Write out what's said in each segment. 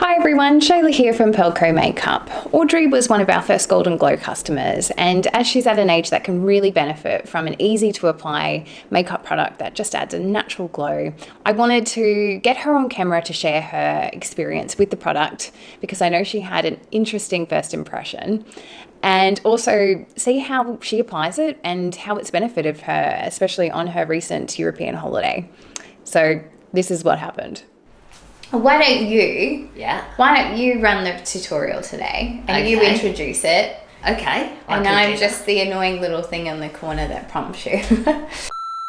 Hi everyone, Shayla here from Perle Co Makeup. Audrey was one of our first Golden Glow customers, and as she's at an age that can really benefit from an easy to apply makeup product that just adds a natural glow, I wanted to get her on camera to share her experience with the product because I know she had an interesting first impression, and also see how she applies it and how it's benefited her, especially on her recent European holiday. So this is what happened. Why don't you run the tutorial today and you introduce it. Okay. And I'm just the annoying little thing in the corner that prompts you.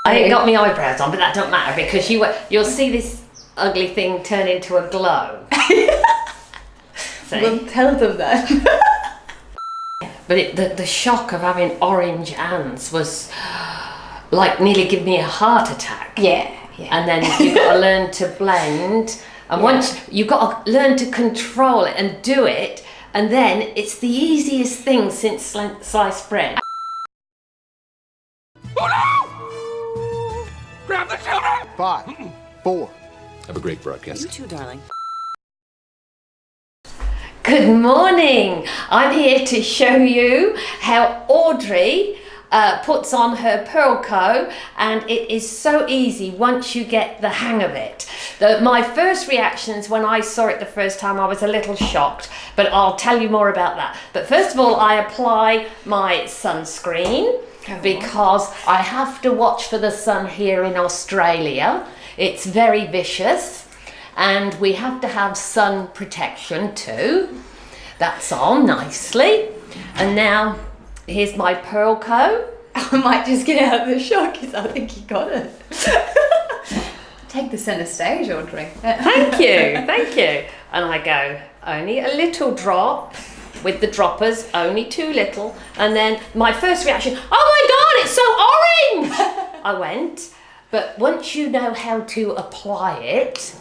I ain't got my eyebrows on, but that don't matter because you'll see this ugly thing turn into a glow. Well, tell them that. But the shock of having orange hands was like nearly giving me a heart attack. Yeah. And then you've got to learn to blend. And once you've got to learn to control it and do it, and then it's the easiest thing since sliced bread. Oh no! Grab the children! 5, 4. Have a great broadcast. You too, darling. Good morning. I'm here to show you how Audrey puts on her Perle Co, and it is so easy once you get the hang of it. My first reactions when I saw it the first time, I was a little shocked, but I'll tell you more about that. But first of all, I apply my sunscreen because I have to watch for the sun here in Australia. It's very vicious, and we have to have sun protection too. That's on nicely. And now here's my Perle Co. I might just get out of the shock because I think you got it. Take the centre stage, Audrey. Thank you. And I go, only a little drop with the droppers, only too little. And then my first reaction, oh my God, it's so orange! I went, but once you know how to apply it,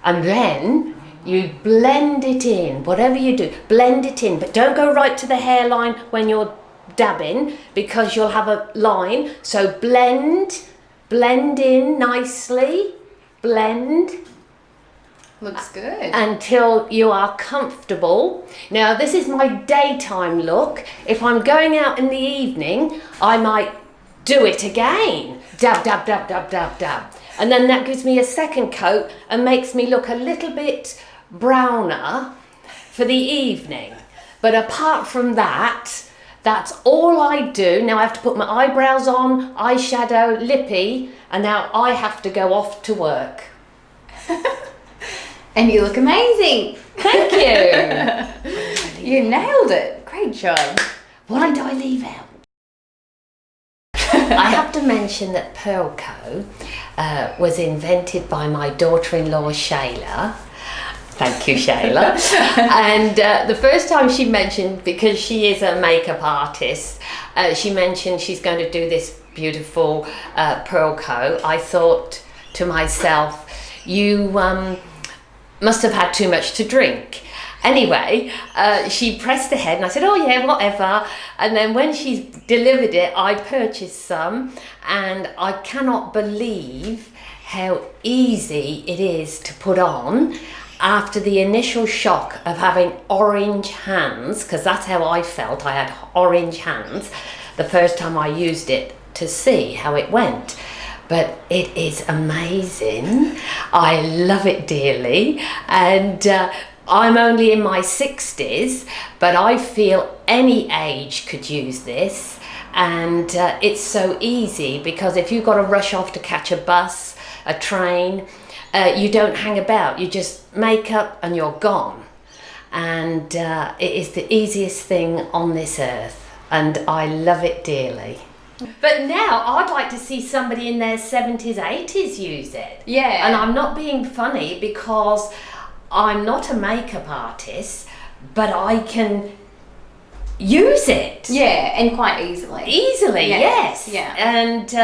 and then you blend it in, whatever you do, blend it in, but don't go right to the hairline when you're dabbing because you'll have a line. So blend in nicely, blend. Looks good. Until you are comfortable. Now this is my daytime look. If I'm going out in the evening, I might do it again. Dab, dab, dab, dab, dab, dab. And then that gives me a second coat and makes me look a little bit browner for the evening. But apart from that, that's all I do. Now I have to put my eyebrows on, eyeshadow, lippy, and now I have to go off to work. And you look amazing. Thank you. You nailed it. Great job. What did I leave out? I have to mention that Perle Co was invented by my daughter-in-law Shayla. Thank you, Shayla. And the first time she mentioned, because she is a makeup artist, she mentioned she's going to do this beautiful Perle Co. I thought to myself, you must have had too much to drink. Anyway, she pressed ahead and I said, oh yeah, whatever. And then when she delivered it, I purchased some, and I cannot believe how easy it is to put on after the initial shock of having orange hands, because that's how I felt. I had orange hands the first time I used it to see how it went. But it is amazing. I love it dearly, and I'm only in my 60s, but I feel any age could use this. And it's so easy because if you've got to rush off to catch a bus, a train, you don't hang about. You just make up and you're gone. And it is the easiest thing on this earth, and I love it dearly. But now I'd like to see somebody in their 70s, 80s use it. Yeah. And I'm not being funny because I'm not a makeup artist, but I can use it. Yeah, and quite easily. Easily, Yeah. yes. Yeah. And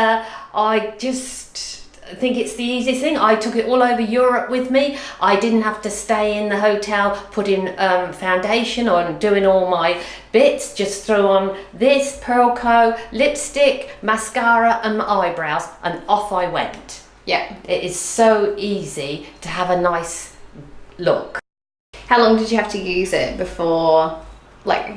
I just think it's the easiest thing. I took it all over Europe with me. I didn't have to stay in the hotel putting foundation or doing all my bits. Just threw on this Perle Co, lipstick, mascara and my eyebrows, and off I went. Yeah. It is so easy to have a nice look. How long did you have to use it before, like,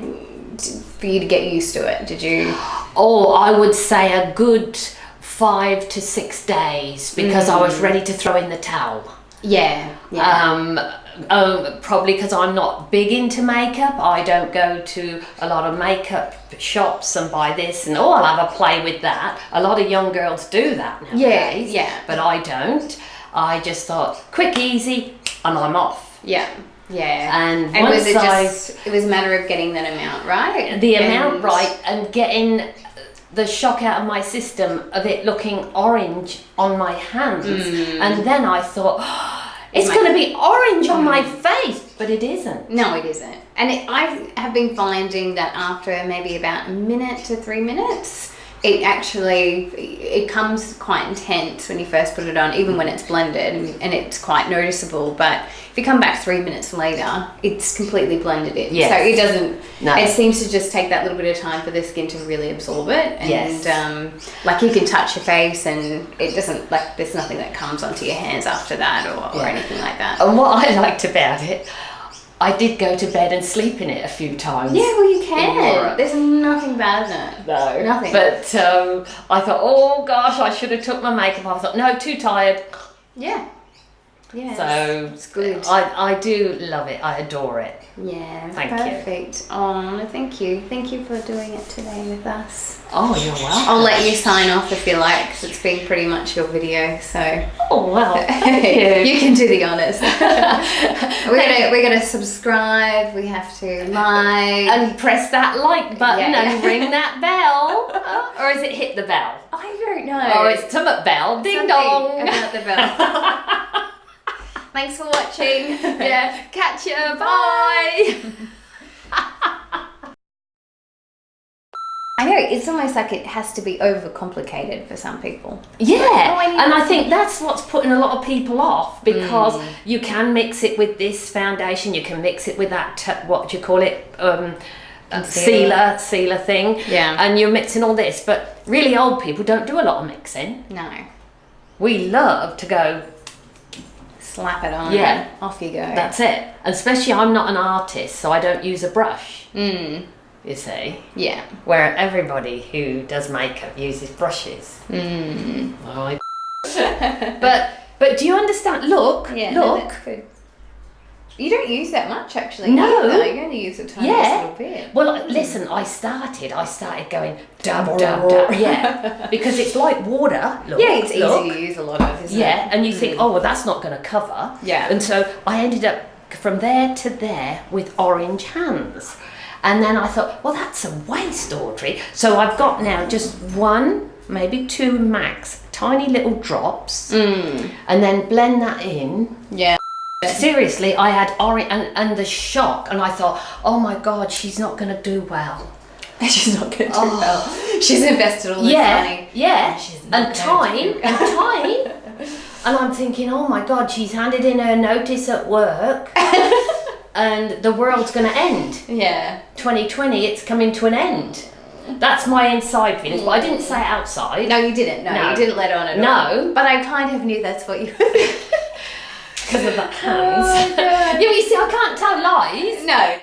for you to get used to it? Did you? Oh, I would say a good 5 to 6 days, because I was ready to throw in the towel. Yeah. Probably because I'm not big into makeup. I don't go to a lot of makeup shops and buy this and I'll have a play with that. A lot of young girls do that nowadays. Yeah. But I don't. I just thought, quick, easy, and I'm off. Yeah. And was it once it was a matter of getting that amount right? the amount right and getting the shock out of my system of it looking orange on my hands. And then I thought, it's going to be orange on my face, but it isn't. No, it isn't. And I have been finding that after maybe about a minute to 3 minutes, it comes quite intense when you first put it on, even when it's blended, and it's quite noticeable. But if you come back 3 minutes later, it's completely blended in. Yes. So it doesn't. No. It seems to just take that little bit of time for the skin to really absorb it. And like you can touch your face, and it doesn't, like, there's nothing that comes onto your hands after that or anything like that. And what I liked about it, I did go to bed and sleep in it a few times. Yeah, well, you in can. Europe. There's nothing bad in it. No, Nothing. But I thought, oh gosh, I should have took my makeup off. I thought, no, too tired. Yeah. So it's good. I do love it. I adore it. Yeah, Thank you. perfect. Oh, no, thank you. Thank you for doing it today with us. Oh, you're welcome. I'll let you sign off if you like, because it's been pretty much your video. So Oh well, thank you. you can do the honors. we're gonna subscribe. We have to like And press that like button Yeah. and ring that bell. Or is it hit the bell? I don't know. Or it's tummet bell. Ding Something dong. about the bell. Thanks for watching. Yeah, catch ya. Bye. I know, it's almost like it has to be overcomplicated for some people. Yeah, I need and I that. think that's what's putting a lot of people off, because you can mix it with this foundation, you can mix it with that, what do you call it, sealer thing, Yeah. and you're mixing all this, but really old people don't do a lot of mixing. No. We love to go, Slap it on. Yeah. Off you go. that's it. And especially I'm not an artist, so I don't use a brush, you see. Yeah. Where everybody who does makeup uses brushes. Right. But do you understand? Look, Yeah, no, look. that's good. You don't use that much, actually. No. either. You only use a tiny little bit. Well, listen, I started going dab, dab, dab. Yeah. Because it's like water. Look, Yeah, it's look. easy to use a lot of, isn't Yeah, it? and you think, oh, well, that's not going to cover. Yeah. And so I ended up from there to there with orange hands. And then I thought, well, that's a waste, Audrey. So I've got now just 1, maybe 2 max, tiny little drops, and then blend that in. Yeah. Seriously, I had orange and the shock, and I thought, oh my God, she's not going to do well. She's not going to do well. She's invested all this money. Yeah, She's not and going to time. And I'm thinking, oh my God, she's handed in her notice at work, and the world's going to end. Yeah. 2020, it's coming to an end. That's my inside feelings, but I didn't say it outside. No, you didn't. No, you didn't let on at all. No. But I kind of knew that's what you were thinking. Because of the hands. Oh, God. Yeah, but you see, I can't tell lies. No.